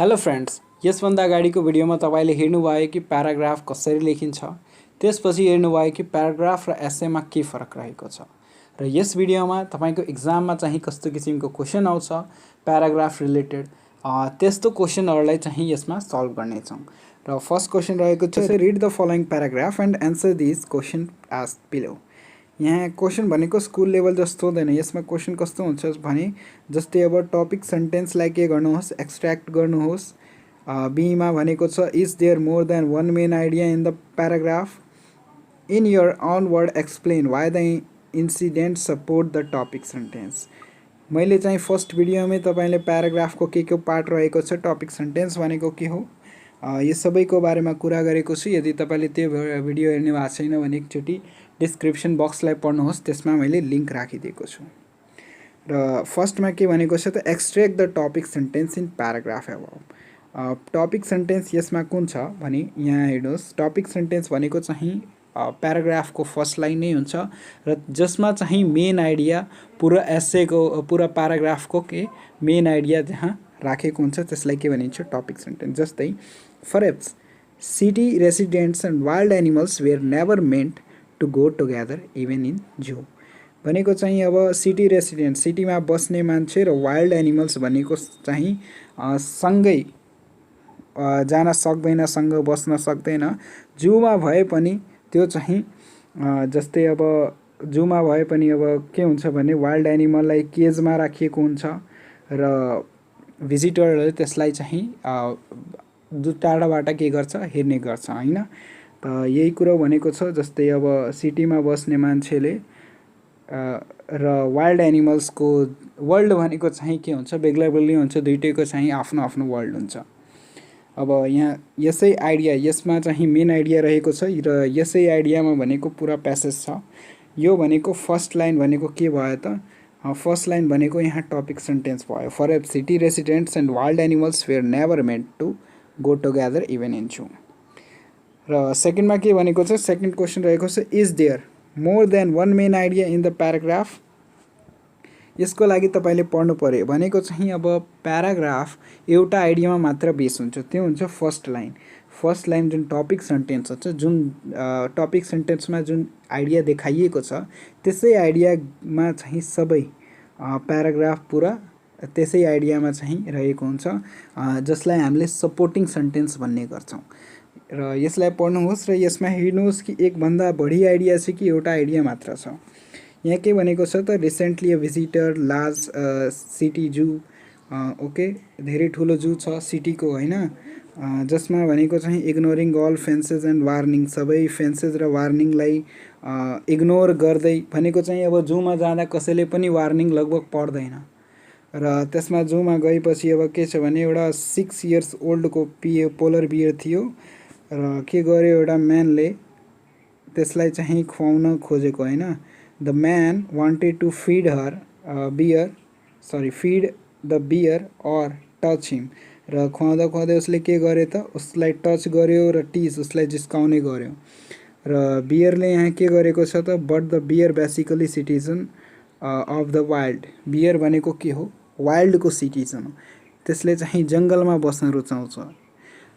Hello friends, यसभन्दा अगाडिको भिडियोमा तपाईले हेर्नुभयो कि प्याराग्राफ कसरी लेखिन्छ। त्यसपछि हेर्नुभयो कि प्याराग्राफ र एसेमा के फरक रहेको छ। र यस भिडियोमा तपाईको एक्जाममा चाहिँ कस्तो किसिमको क्वेशन आउँछ प्याराग्राफ रिलेटेड, त्यस्तो क्वेशनहरुलाई चाहिँ यसमा सल्भ गर्नेछौं। र फर्स्ट क्वेशन रहेको छ, read the following paragraph and answer this question as below. यहाँ क्वेशन भनेको स्कुल लेभल जस्तो हुँदैन। यसमा क्वेशन कस्तो हुन्छ भने जस्तै अब टपिक सेन्टेन्सलाई के गर्नुहोस्, एक्सट्र्याक्ट गर्नुहोस्। बीमा भनेको छ, is there more than one main idea in the paragraph, in your own word explain why the incident support the topic sentence. मैले चाहिँ फर्स्ट भिडियोमै तपाईले प्याराग्राफको के पार्ट रहेको छ, टपिक सेन्टेन्स भनेको के हो, यो सबैको बारेमा कुरा गरेको छु। यदि तपाईले त्यो भिडियो हेर्नु भएको छैन भने एकचोटि डिस्क्रिप्सन बक्सलाई पढ्नुहोस्, त्यसमा मैले लिंक राखिदिएको छु। र फर्स्टमा के भनेको छ त, extract the topic sentence in paragraph अबभ। Topic sentence यसमा कुन छ भने यहाँ हेर्नुहोस्, टपिक सेन्टेन्स भनेको चाहिँ प्याराग्राफको फर्स्ट लाइन नै हुन्छ र जसमा चाहिँ मेन आइडिया पुरा एसेको पुरा प्याराग्राफको के मेन आइडिया जहाँ राखेको हुन्छ त्यसलाई के भनिन्छ, टपिक सेन्टेन्स। जस्तै perhaps city residents and wild animals were never meant to go together even in zoo भनेको चाहिँ अब सिटी रेसिडेन्ट सिटीमा बस्ने मान्छे र वाइल्ड एनिमल्स भनेको चाहिँ सँगै जान सक्दैन, सँग बस्न सक्दैन। जूमा भए पनि त्यो चाहिँ जस्तै अब जूमा भए पनि अब के हुन्छ भने वाइल्ड एनिमललाई केजमा राखिएको हुन्छ र भिजिटरहरूले त्यसलाई चाहिँ टाढाबाट के गर्छ, हेर्ने गर्छ हैन। त यही कुरा भनेको छ। जस्तै अब सिटीमा बस्ने मान्छेले र वाइल्ड एनिमल्सको वर्ल्ड भनेको चाहिँ के हुन्छ, बेग्लै बेग्लै हुन्छ, दुईटैको चाहिँ आफ्नो आफ्नो वर्ल्ड हुन्छ। अब यहाँ यसै आइडिया यसमा चाहिँ मेन आइडिया रहेको छ र यसै आइडियामा भनेको पुरा प्यासेज छ। यो भनेको फर्स्ट लाइन भनेको के भयो त, फर्स्ट लाइन भनेको यहाँ टपिक सेन्टेन्स भयो। Perhaps city residents and wild animals were never meant to go together even in zoo. र सेकेन्डमा के भनेको छ, सेकेन्ड क्वेशन रहेको छ, is there more than one main idea in the paragraph. यसको लागि तपाईले पढ्नु पर्यो भनेको चाहिँ अब प्याराग्राफ एउटा आइडियामा मात्र बेस हुन्छ, त्यो हुन्छ फर्स्ट लाइन। फर्स्ट लाइन जुन टपिक सेन्टेन्स हुन्छ, जुन टपिक सेन्टेन्समा जुन आइडिया देखाइएको छ त्यसै आइडियामा चाहिँ सबै प्याराग्राफ पुरा त्यसै आइडियामा चाहिँ रहेको हुन्छ, जसलाई हामीले सपोर्टिङ सेन्टेन्स भन्ने गर्छौं। र यसलाई पढ्नुहोस् र यसमा हेर्नुहोस् कि एक भन्दा बढी आइडिया छ कि एउटा आइडिया मात्र छ। यहाँ के भनेको छ त, recently a visitor large city zoo, okay, धेरै ठुलो जू छ सिटीको हैन, जसमा भनेको चाहिँ ignoring all fences and warning, सबै फेन्सेस र वार्निङलाई इग्नोर गर्दै भनेको चाहिँ अब जूमा जाँदा कसैले पनि वार्निङ लगभग पढ्दैन। र त्यसमा जूमा गएपछि अब के छ भने एउटा 6 इयर्स ओल्डको पोलर बियर थियो र के गर्यो, एउटा म्यानले त्यसलाई चाहिँ खुवाउन खोजेको हैन। The man wanted to feed the bear or touch him, र खुवाउँदा खुवाउँदै उसले के गर्यो त, उसलाई टच गर्यो र उसलाई जिस्काउने गर्यो। र बियरले यहाँ के गरेको छ त, but the bear basically citizen of the wild. Bear भनेको के हो, वाइल्डको सिटिजन हो, त्यसले चाहिँ जङ्गलमा बस्न रुचाउँछ।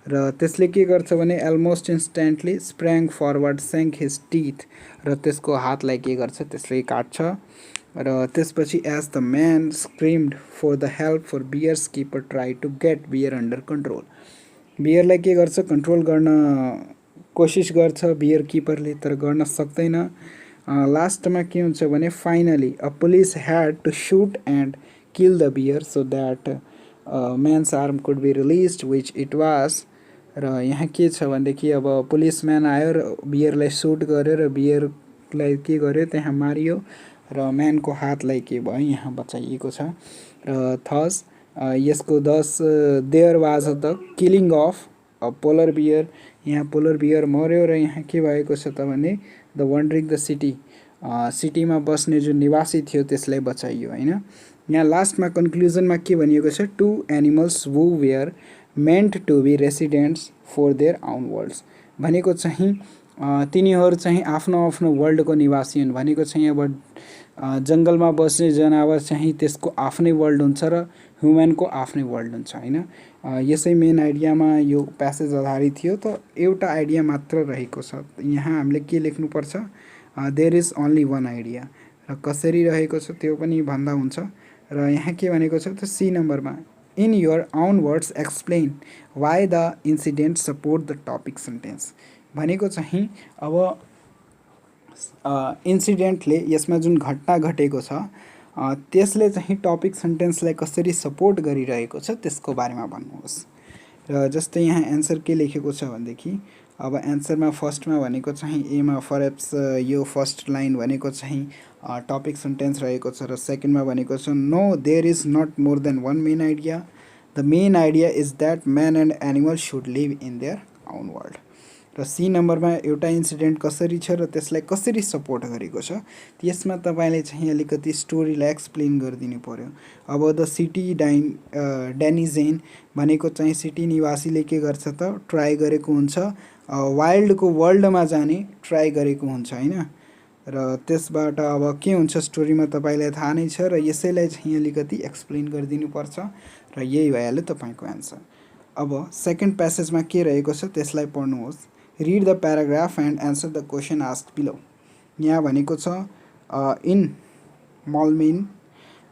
र त्यसले के गर्छ भने almost instantly sprang forward sank his teeth, र त्यसको हातलाई के गर्छ, त्यसले काट्छ। र त्यसपछि as the man screamed for the help for bears keeper try to get bear under control. बियरलाई के गर्छ, कन्ट्रोल गर्न कोसिस गर्छ बियर किपरले, तर गर्न सक्दैन। लास्टमा के हुन्छ भने finally a police had to shoot and kill the bear so that man's arm could be released which it was. र यहाँ के छ भनेदेखि अब पुलिसम्यान आयो र बियरलाई सुट गर्यो र बियरलाई के गर्यो, त्यहाँ मारियो र म्यानको हातलाई के भयो, यहाँ बचाइएको छ। र थस यसको there was the killing of a polar bear, यहाँ पोलर बियर मर्यो र यहाँ के भएको छ त भने द वन्डरिङ द सिटी, सिटीमा बस्ने जुन निवासी थियो त्यसलाई बचाइयो हैन। यहाँ लास्टमा कन्क्लुजनमा के भनिएको छ, two animals who were meant to be residents for their own worlds भनेको चाहिँ तिनीहरू चाहिँ आफ्नो आफ्नो वर्ल्डको निवासी हुन् भनेको चाहिँ अब जङ्गलमा बस्ने जनावर चाहिँ त्यसको आफ्नै वर्ल्ड हुन्छ र ह्युमनको आफ्नै वर्ल्ड हुन्छ होइन। यसै मेन आइडियामा यो प्यासेज आधारित थियो। त एउटा आइडिया मात्र रहेको छ, यहाँ हामीले के लेख्नुपर्छ, there is only one idea, र कसरी रहेको छ त्यो पनि भन्दा हुन्छ। र यहाँ के भनेको छ त सी नम्बरमा, in your own words explain why the incident support the topic sentence भनेको चाहिँ अब इन्सिडेन्टले यसमा जुन घटना घटेको छ त्यसले चाहिँ टपिक सेन्टेन्सलाई कसरी सपोर्ट गरिरहेको छ त्यसको बारेमा भन्नुहोस्। र जस्तै यहाँ एन्सर के लेखेको छ भनेदेखि अब एन्सरमा फर्स्टमा भनेको चाहिँ एमा फरएप्स यो फर्स्ट लाइन भनेको चाहिँ टपिक सेन्टेन्स रहेको छ, र सेकेन्डमा भनेको छ no there is not more than one main idea, the main idea is that man and animal should live in their own world. र सी नम्बरमा एउटा इन्सिडेन्ट कसरी छ र त्यसलाई कसरी सपोर्ट गरेको छ त्यसमा तपाईँले चाहिँ अलिकति स्टोरीलाई एक्सप्लेन गरिदिनु पर्यो। अब द सिटी डेनिजेन भनेको चाहिँ सिटी निवासीले के गर्छ त ट्राई गरेको हुन्छ वाइल्डको वर्ल्डमा जाने ट्राई गरेको हुन्छ होइन। र त्यसबाट अब के हुन्छ स्टोरीमा तपाईँलाई थाहा नै छ, र यसैलाई चाहिँ अलिकति एक्सप्लेन गरिदिनु पर्छ, र यही भइहाल्यो तपाईँको एन्सर। अब सेकेन्ड प्यासेजमा के रहेको छ त्यसलाई पढ्नुहोस्। Read the paragraph and answer the question asked below. यहाँ भनेको छ इन मलमिन,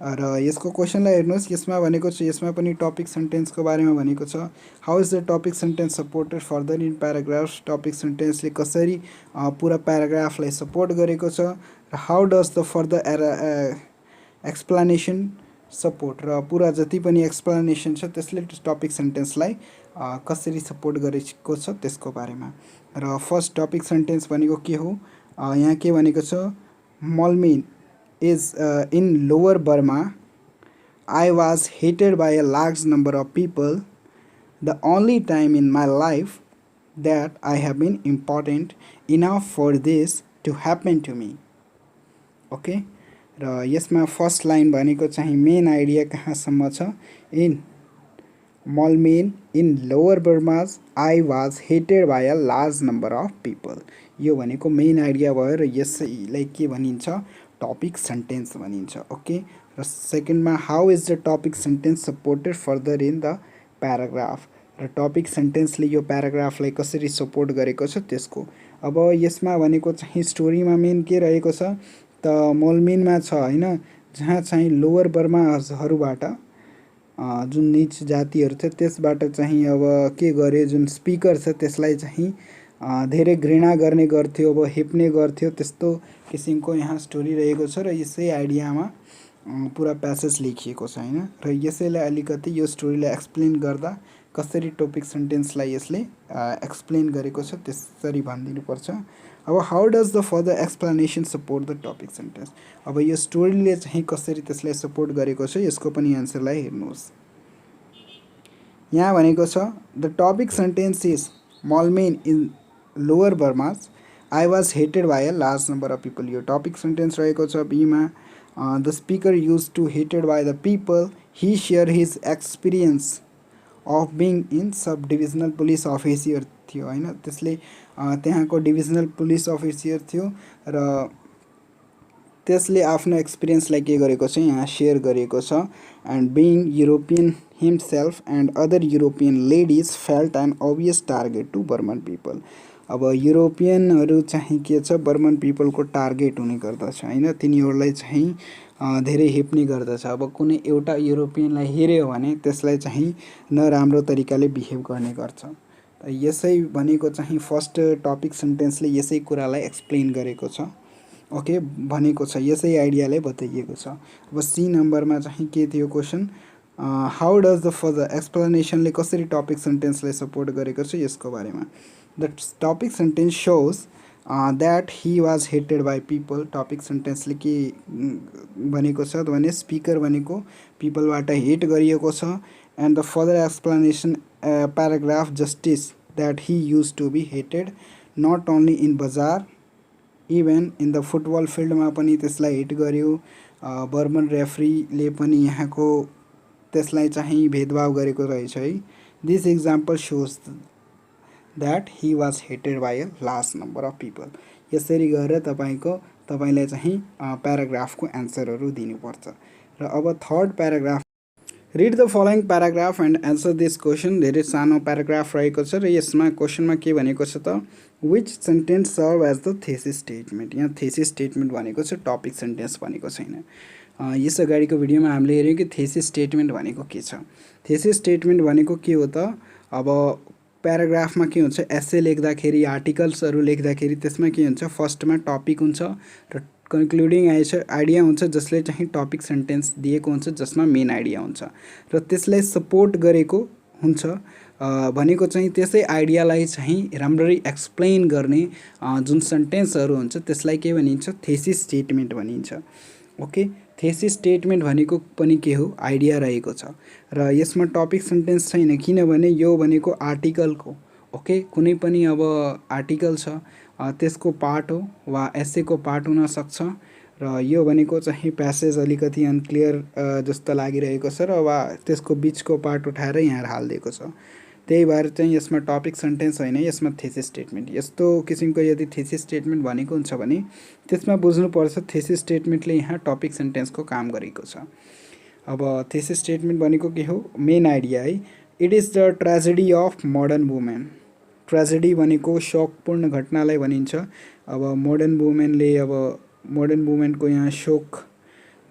र यसको क्वेसनलाई हेर्नुहोस्। यसमा भनेको छ, यसमा पनि टपिक सेन्टेन्सको बारेमा भनेको छ। How is the topic sentence supported further in paragraph, topic सेन्टेन्सले कसरी पुरा प्याराग्राफलाई सपोर्ट गरेको छ, र how does the further explanation support, र पुरा जति पनि एक्सप्लानेसन छ त्यसले टपिक सेन्टेन्सलाई कसरी सपोर्ट गरेको छ त्यसको बारेमा। र फर्स्ट टपिक सेन्टेन्स भनेको के हो, यहाँ के भनेको छ, मलमिन is in lower Burma. I was hated by a large number of people. The only time in my life that I have been important enough for this to happen to me. Okay, र यसमा first line भनेको चाहिँ main idea कहाँसम्म छ, in Moulmein in lower Burma's I was hated by a large number of people, यो भनेको main idea भयो र यसैलाई के भनिन्छ टपिक सेन्टेन्स भनिन्छ। ओके, र सेकेन्डमा how is the topic sentence supported further in the paragraph, र टपिक सेन्टेन्सले यो प्याराग्राफलाई कसरी सपोर्ट गरेको छ त्यसको। अब यसमा भनेको चाहिँ स्टोरीमा मेन के रहेको छ त मोलमिनमा छ होइन, जहाँ चाहिँ लोवर बर्माहरूबाट जुन निच जातिहरू थियो त्यसबाट चाहिँ अब के गरे, जुन स्पिकर छ त्यसलाई चाहिँ धेरै घृणा गर्ने गर्थ्यो, अब हेप्ने गर्थ्यो, त्यस्तो किसिमको यहाँ स्टोरी रहेको छ। र यसै आइडियामा पुरा प्यासेज लेखिएको छ होइन, र यसैलाई अलिकति यो स्टोरीलाई एक्सप्लेन गर्दा कसरी टपिक सेन्टेन्सलाई यसले एक्सप्लेन गरेको छ त्यसरी भनिदिनुपर्छ। अब how does the further explanation support the topic sentence, अब यो स्टोरीले चाहिँ कसरी त्यसलाई सपोर्ट गरेको छ यसको पनि एन्सरलाई हेर्नुहोस्। यहाँ भनेको छ the topic sentence is Moulmein in lower Burma's I was hated by a large number of people, यो टपिक सेन्टेन्स रहेको छ बीमा। The speaker use to hated by the people, he share his experience of being in sub divisional police officer थियो होइन, त्यसले त्यहाँको divisional police officer थियो र त्यसले आफ्नो एक्सपिरियन्सलाई के गरेको छ यहाँ सेयर गरेको छ। And being European himself and other European ladies felt an obvious target to Burman people, अब युरोपियनहरू चाहिँ के छ बर्मन पिपलको टार्गेट हुने गर्दछ होइन, तिनीहरूलाई चाहिँ धेरै हेप्ने गर्दछ। अब कुनै एउटा युरोपियनलाई हेऱ्यो भने त्यसलाई चाहिँ नराम्रो तरिकाले बिहेभ गर्ने गर्छ। यसै भनेको चाहिँ फर्स्ट टपिक सेन्टेन्सले यसै कुरालाई एक्सप्लेन गरेको छ। ओके, भनेको छ यसै आइडियाले बताइएको छ। अब सी नम्बरमा चाहिँ के थियो question, how does the further एक्सप्लेनेसनले कसरी टपिक सेन्टेन्सलाई सपोर्ट गरेको छ यसको बारेमा। The topic sentence shows that he was hated by people, topic सेन्टेन्सले के भनेको छ भने स्पिकर भनेको पिपलबाट हेट गरिएको छ। And the further explanation paragraph justice that he used to be hated not only in bazaar even in the football फिल्डमा पनि त्यसलाई हिट गर्यो, बर्मन रेफ्रीले पनि यहाँको त्यसलाई चाहिँ भेदभाव गरेको रहेछ है। This example shows that he was hated by a large number of people, यसरी गरेर तपाईँको तपाईले चाहिँ प्याराग्राफको एन्सरहरू दिनुपर्छ। र अब third paragraph, read the following paragraph and answer this question. धेरै सानो प्याराग्राफ रहेको छ र यसमा क्वेसनमा के भनेको छ त, which sentence serve as the thesis statement. यहाँ थेसिस स्टेटमेन्ट भनेको छ, टपिक सेन्टेन्स भनेको छैन। यस अगाडिको भिडियोमा हामीले हेऱ्यौँ कि थेसिस स्टेटमेन्ट भनेको के छ। थेसिस स्टेटमेन्ट भनेको के हो त, अब प्याराग्राफमा के हुन्छ, एसे लेख्दाखेरि, आर्टिकल्सहरू लेख्दाखेरि त्यसमा के हुन्छ, फर्स्टमा टपिक हुन्छ र कन्क्लुडिङ आइडिया हुन्छ जसले चाहिँ टपिक सेन्टेन्स दिएको हुन्छ जसमा मेन आइडिया हुन्छ र त्यसलाई सपोर्ट गरेको हुन्छ भनेको चाहिँ त्यसै आइडियालाई चाहिँ राम्ररी एक्सप्लेन गर्ने जुन सेन्टेन्सहरू हुन्छ त्यसलाई के भनिन्छ, थेसिस स्टेटमेन्ट भनिन्छ। ओके, थेसिस स्टेटमेन्ट भनेको पनि के हो, आइडिया रहेको छ र यसमा टपिक सेन्टेन्स छैन किनभने यो भनेको आर्टिकलको, ओके, कुनै पनि अब आर्टिकल छ त्यसको पार्ट हो वा एसेको पार्ट हुन सक्छ र यो भनेको चाहिँ प्यासेज अलिकति अनक्लियर जस्तो लागिरहेको छ र वा त्यसको बिचको पार्ट उठाएर यहाँ हालिदिएको छ। त्यही भएर चाहिँ यसमा टपिक सेन्टेन्स होइन, यसमा थेसिस स्टेटमेन्ट। यस्तो किसिमको यदि थेसिस स्टेटमेन्ट भनेको हुन्छ भने त्यसमा बुझ्नुपर्छ थेसिस स्टेटमेन्टले यहाँ टपिक सेन्टेन्सको काम गरेको छ। अब थेसिस स्टेटमेन्ट भनेको के हो, मेन आइडिया है। It is the tragedy of modern women. Tragedy भनेको शोकपूर्ण घटनालाई भनिन्छ। अब मोडर्न वुमेनको यहाँ शोक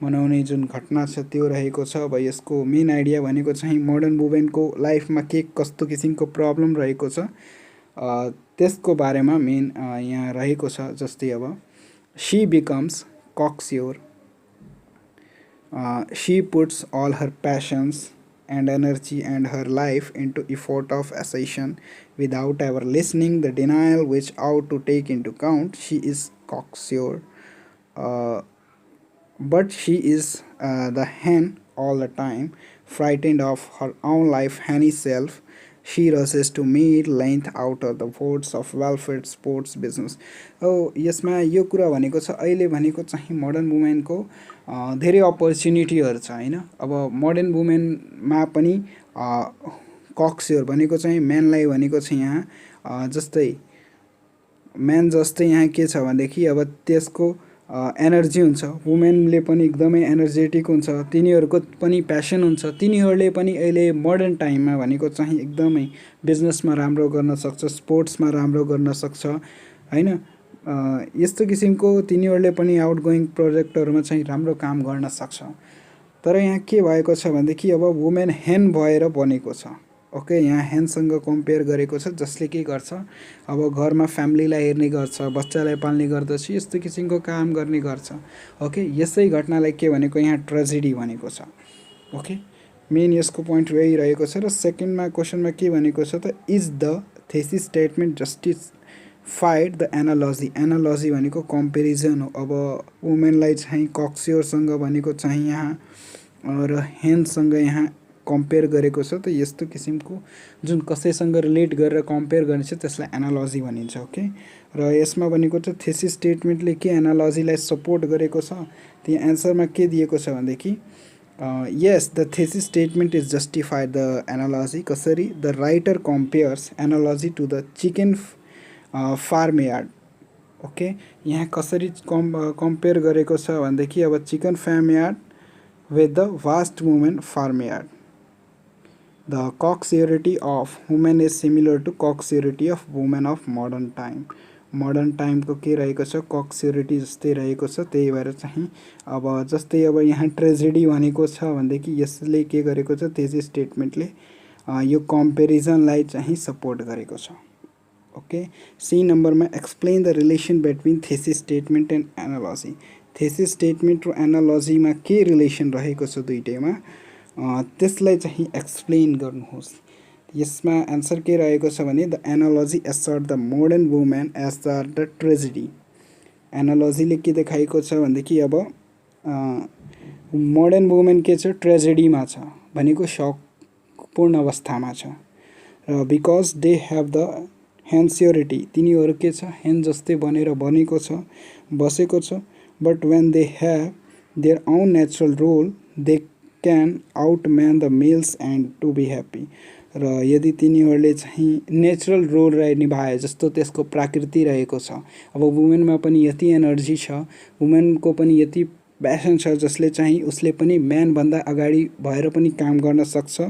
मनाउने जुन घटना छ त्यो रहेको छ। अब यसको मेन आइडिया भनेको चाहिँ मोडर्न वुमेनको लाइफमा के कस्तो किसिमको प्रब्लम रहेको छ त्यसको बारेमा मेन यहाँ रहेको छ। जस्तै अब she becomes cocksure, she puts all her passions and energy and her life into effort of ascension without ever listening the denial which ought to take into account. She is cocksure, but she is the hen all the time, frightened of her own life henny self. She rushes to meet length out of the words of welfare sports business. यसमा यो कुरा भनेको छ, अहिले भनेको चाहिँ modern वुमेनको धेरै अपर्च्युनिटीहरू छ हैन। अब मोडर्न वुमेनमा पनि कक्स्योर भनेको चाहिँ म्यानलाई भनेको छ यहाँ जस्तै म्यान जस्तै यहाँ के छ भनेदेखि अब त्यसको एनर्जी हुन्छ, वुमेनले पनि एकदमै एनर्जेटिक हुन्छ, तिनीहरूको पनि प्यासन हुन्छ, तिनीहरूले पनि अहिले मोडर्न टाइममा भनेको चाहिँ एकदमै बिजनेसमा राम्रो गर्न सक्छ, स्पोर्ट्समा राम्रो गर्न सक्छ हैन। यस्तो किसिमको तिनीहरूले पनि आउटगोइङ प्रोजेक्टहरूमा चाहिँ राम्रो काम गर्न सक्छ। तर यहाँ के भएको छ भनेदेखि अब वुमेन हेन भएर बनेको छ। ओके, यहाँ हेनसँग कम्पेयर गरेको छ जसले के गर्छ, अब घरमा फ्यामिलीलाई हेर्ने गर्छ, बच्चालाई पाल्ने गर्दछ, यस्तो किसिमको काम गर्ने गर्छ। ओके, यसै घटनालाई के भनेको यहाँ ट्रेजेडी भनेको छ। ओके, मेन यसको पोइन्ट यही रहेको छ। र सेकेन्डमा क्वेसनमा के भनेको छ त, is the thesis statement justified the analogy. Analogy भनेको कम्पेरिजन हो। अब वुमेनलाई चाहिँ कक्स्योरसँग भनेको चाहिँ यहाँ र हेनसँग यहाँ कम्पेयर गरेको छ। त यस्तो किसिमको जुन कसैसँग रिलेट गरेर कम्पेयर गर्ने छ त्यसलाई एनालोजी भनिन्छ। ओके, र यसमा भनेको चाहिँ थेसिस स्टेटमेन्टले के एनालोजीलाई सपोर्ट गरेको छ, त्यहाँ एन्सरमा के दिएको छ भनेदेखि yes, the thesis statement is justified the analogy. कसरी, the writer compares analogy to the chicken farmyard. Okay, यहाँ कसरी कम्पेयर गरेको छ भनेदेखि अब chicken farmyard with the vast women farmyard. The cocksurety of women is similar to cocksurety of women of modern time. Modern टाइमको के रहेको छ, कक्स्योरिटी जस्तै रहेको छ। त्यही भएर चाहिँ अब जस्तै अब यहाँ ट्रेजेडी भनेको छ भनेदेखि यसले के गरेको छ, थेसिस स्टेटमेन्टले यो कम्पेरिजनलाई चाहिँ सपोर्ट गरेको छ। ओके, सी नम्बरमा explain the relation between thesis statement and analogy. Thesis statement र एनालोजीमा के रिलेसन रहेको छ दुईटैमा त्यसलाई चाहिँ एक्सप्लेन गर्नुहोस्। यसमा एन्सर के रहेको छ भने, the analogy assert the modern women as the tragedy. एनालोजीले के देखाएको छ भनेदेखि अब मोडर्न वुमेन के छ, ट्रेजेडीमा छ भनेको शोकपूर्ण अवस्थामा छ र बिकज दे हेभ द हेन्स्योरिटी, तिनीहरू के छ, हेन जस्तै बनेर बनेको छ, बसेको छ। But when they have their own natural role they can outman the males and to be happy. र यदि तिनीहरूले चाहिँ नेचुरल रोल निभाए जस्तो त्यसको प्रकृति रहेको छ। अब वुमेनमा पनि यति एनर्जी छ, वुमेनको पनि यति प्यासन छ जसले चाहिँ उसले पनि म्यानभन्दा अगाडि भएर पनि काम गर्न सक्छ।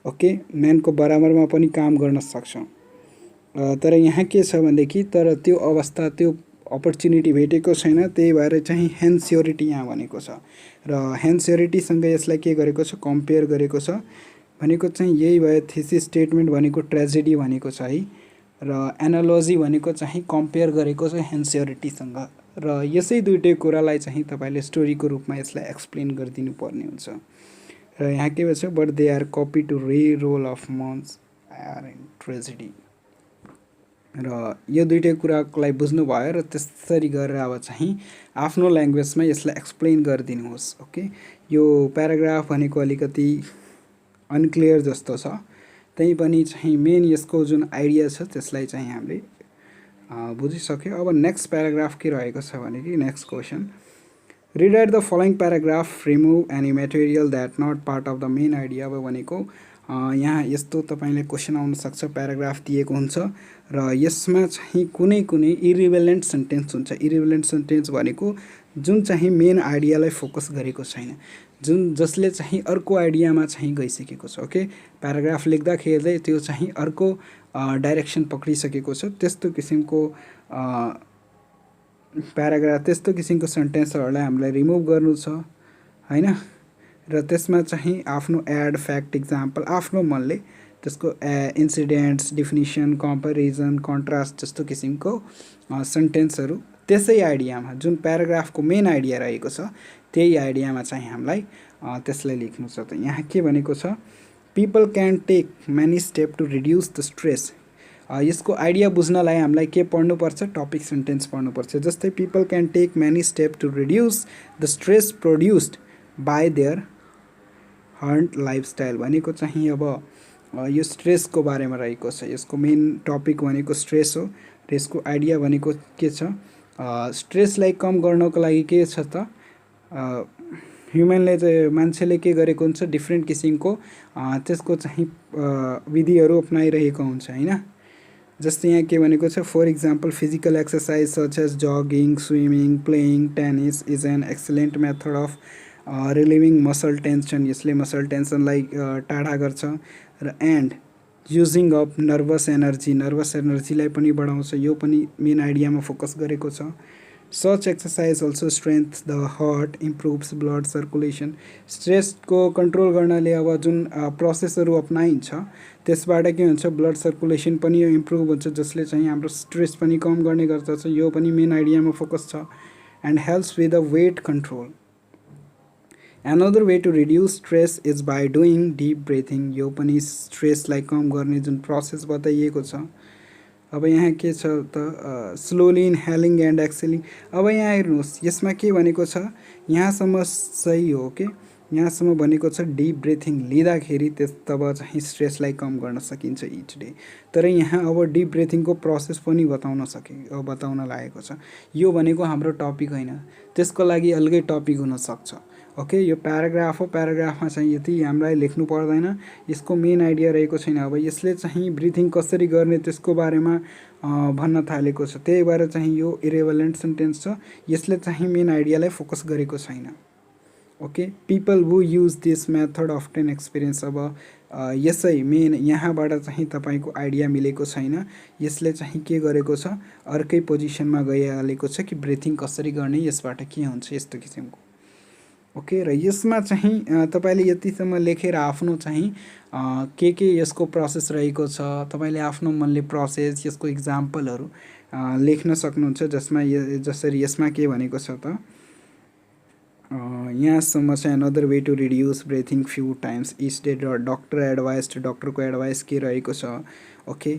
ओके, म्यानको बराबरमा पनि काम गर्न सक्छ। तर यहाँ के छ भनेदेखि तर त्यो अवस्था त्यो अपर्च्युनिटी भेटेको छैन, त्यही भएर चाहिँ हेन्स्योरिटी यहाँ भनेको छ। र हेन्स्योरिटीसँग यसलाई के गरेको छ, कम्पेयर गरेको छ भनेको चाहिँ यही भयो। थीसिस स्टेटमेन्ट भनेको ट्रेजेडी भनेको छ है, र एनालोजी भनेको चाहिँ कम्पेयर गरेको छ हेन्स्योरिटीसँग। र यसै दुईटै कुरालाई चाहिँ तपाईँले स्टोरीको रूपमा यसलाई एक्सप्लेन गरिदिनु पर्ने हुन्छ। र यहाँ के भन्छ, but they are copy to role of man's are in tragedy. र यो दुईटै कुरालाई बुझ्नुभयो र त्यसरी गरेर अब चाहिँ आफ्नो ल्याङ्ग्वेजमा यसलाई एक्सप्लेन गरिदिनुहोस्। ओके, यो प्याराग्राफ भनेको अलिकति अनक्लियर जस्तो छ, त्यही पनि चाहिँ मेन यसको जुन आइडिया छ त्यसलाई चाहिँ हामीले बुझिसक्यो। अब नेक्स्ट प्याराग्राफ के रहेको छ भने कि next question, rewrite the following paragraph, remove any material that not part of the main idea. अब भनेको यहाँ यस्तो तपाईँले क्वेसन आउन सक्छ, प्याराग्राफ दिएको हुन्छ र यसमा चाहिँ कुनै कुनै इरिलेभेन्ट सेन्टेन्स हुन्छ। इरिलेभेन्ट सेन्टेन्स भनेको जुन चाहिँ मेन आइडियालाई फोकस गरेको छैन, जसले चाहिँ अर्को आइडियामा चाहिँ गइसकेको छ। ओके, प्याराग्राफ लेख्दाखेरि त्यो चाहिँ अर्को डाइरेक्सन पक्रिसकेको छ, त्यस्तो किसिमको प्याराग्राफ, त्यस्तो किसिमको सेन्टेन्सहरूलाई हामीलाई रिमुभ गर्नु छ हैन। र त्यसमा चाहिँ आफ्नो एड, फ्याक्ट, इक्जाम्पल आफ्नो मनले त्यसको इन्सिडेन्ट्स, डिफिनिसन, कम्पेरिजन, कन्ट्रास्ट जस्तो किसिमको सेन्टेन्सहरू त्यसै आइडियामा जुन प्याराग्राफको मेन आइडिया रहेको छ त्यही आइडियामा चाहिँ हामीलाई त्यसलाई लेख्नु छ। त यहाँ के भनेको छ, people can take many step to reduce the stress. यसको आइडिया बुझ्नलाई हामीलाई के पढ्नुपर्छ, टपिक सेन्टेन्स पढ्नुपर्छ। जस्तै people can take many step to reduce the stress produced by their hard lifestyle भनेको चाहिँ अब यो स्ट्रेसको बारेमा रहेको छ। यसको मेन टपिक भनेको स्ट्रेस हो र यसको आइडिया भनेको के छ, स्ट्रेसलाई कम गर्नको लागि के छ त, ह्युमनले चाहिँ मान्छेले के गरेको हुन्छ, डिफ्रेन्ट किसिमको त्यसको चाहिँ विधिहरू अपनाइरहेको हुन्छ हैन। जस्तै यहाँ के भनेको छ, for example physical exercise such as jogging, swimming, playing tennis is an excellent method of relieving muscle tension. यसले मसल टेन्सनलाई टाढा गर्छ। र एन्ड युजिङ अफ नर्भस एनर्जीलाई पनि बढाउँछ, यो पनि मेन आइडियामा फोकस गरेको छ। Such exercise also strength the heart, improves blood circulation. स्ट्रेसको कन्ट्रोल गर्नाले अब जुन प्रोसेसहरू अपनाइन्छ त्यसबाट के हुन्छ, ब्लड सर्कुलेसन पनि इम्प्रुभ हुन्छ, जसले चाहिँ हाम्रो स्ट्रेस पनि कम गर्ने गर्दछ। यो पनि मेन आइडियामा फोकस छ। And helps with the weight control. Another way to reduce stress is by doing deep breathing. यो पनि स्ट्रेसलाई कम गर्ने जुन प्रोसेस बताइएको छ। अब यहाँ के छ त, स्लोली इनहेलिङ एन्ड एक्सेलिङ। अब यहाँ हेर्नुहोस् यसमा के भनेको छ, यहाँसम्म सही हो के, यहाँसम्म भनेको छ डिप ब्रिथिङ लिँदाखेरि तब चाहिँ स्ट्रेसलाई कम गर्न सकिन्छ इच डे। तर यहाँ अब डिप ब्रिथिङको प्रोसेस पनि बताउन लागेको छ। यो भनेको हाम्रो टपिक होइन, त्यसको लागि अलगै टपिक हुनसक्छ। ओके, यो प्याराग्राफ हो, प्याराग्राफमा चाहिँ यति हामीलाई लेख्नु पर्दैन, यसको मेन आइडिया रहेको छैन। अब यसले चाहिँ ब्रिथिङ कसरी गर्ने त्यसको बारेमा भन्न थालेको छ, त्यही भएर चाहिँ यो इरेलेभेन्ट सेन्टेन्स छ। यसले चाहिँ मेन आइडियालाई फोकस गरेको छैन। Okay, people who use this method often experience. अब यसै मेन यहाँबाट चाहिँ तपाईँको आइडिया मिलेको छैन। यसले चाहिँ के गरेको छ, अर्कै पोजिसनमा गइहालेको छ कि ब्रिथिङ कसरी गर्ने, यसबाट के हुन्छ, यस्तो किसिमको। ओके, र यसमा चाहिँ तपाईँले यतिसम्म लेखेर आफ्नो चाहिँ के यसको प्रोसेस रहेको छ, तपाईँले आफ्नो मनले प्रोसेस, यसको इक्जाम्पलहरू लेख्न सक्नुहुन्छ। जसरी यसमा के भनेको छ त, यहाँसम्म चाहिँ another way to reduce breathing few times each day, doctor advice, डक्टरको एडभाइस के रहेको छ। ओके,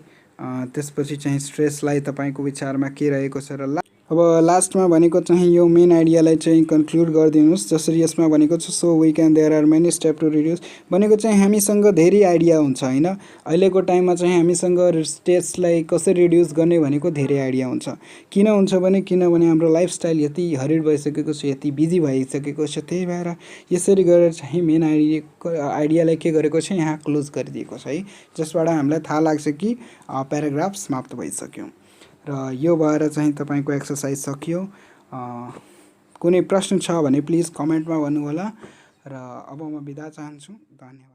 त्यसपछि चाहिँ स्ट्रेसलाई तपाईँको विचारमा के रहेको छ र अब लास्टमा भनेको चाहिँ यो मेन आइडियालाई चाहिँ कन्क्लुड गरिदिनुहोस्, जसरी यसमा भनेको छ so we can there are many step to reduce. भनेको चाहिँ हामीसँग धेरै आइडिया हुन्छ होइन, अहिलेको टाइममा चाहिँ हामीसँग स्ट्रेसलाई कसरी रिड्युस गर्ने भनेको धेरै आइडिया हुन्छ। किन हुन्छ भने किनभने हाम्रो लाइफस्टाइल यति हरिड भइसकेको छ, यति बिजी भइसकेको छ, त्यही भएर यसरी गरेर चाहिँ मेन आइडियालाई के गरेको छ यहाँ क्लोज गरिदिएको छ है, जसबाट हामीलाई थाहा लाग्छ कि प्याराग्राफ समाप्त भइसक्यो। र यो भएर चाहिँ तपाईँको एक्सर्साइज सकियो। कुनै प्रश्न छ भने प्लिज कमेन्टमा भन्नुहोला र अब म बिदा चाहन्छु। धन्यवाद।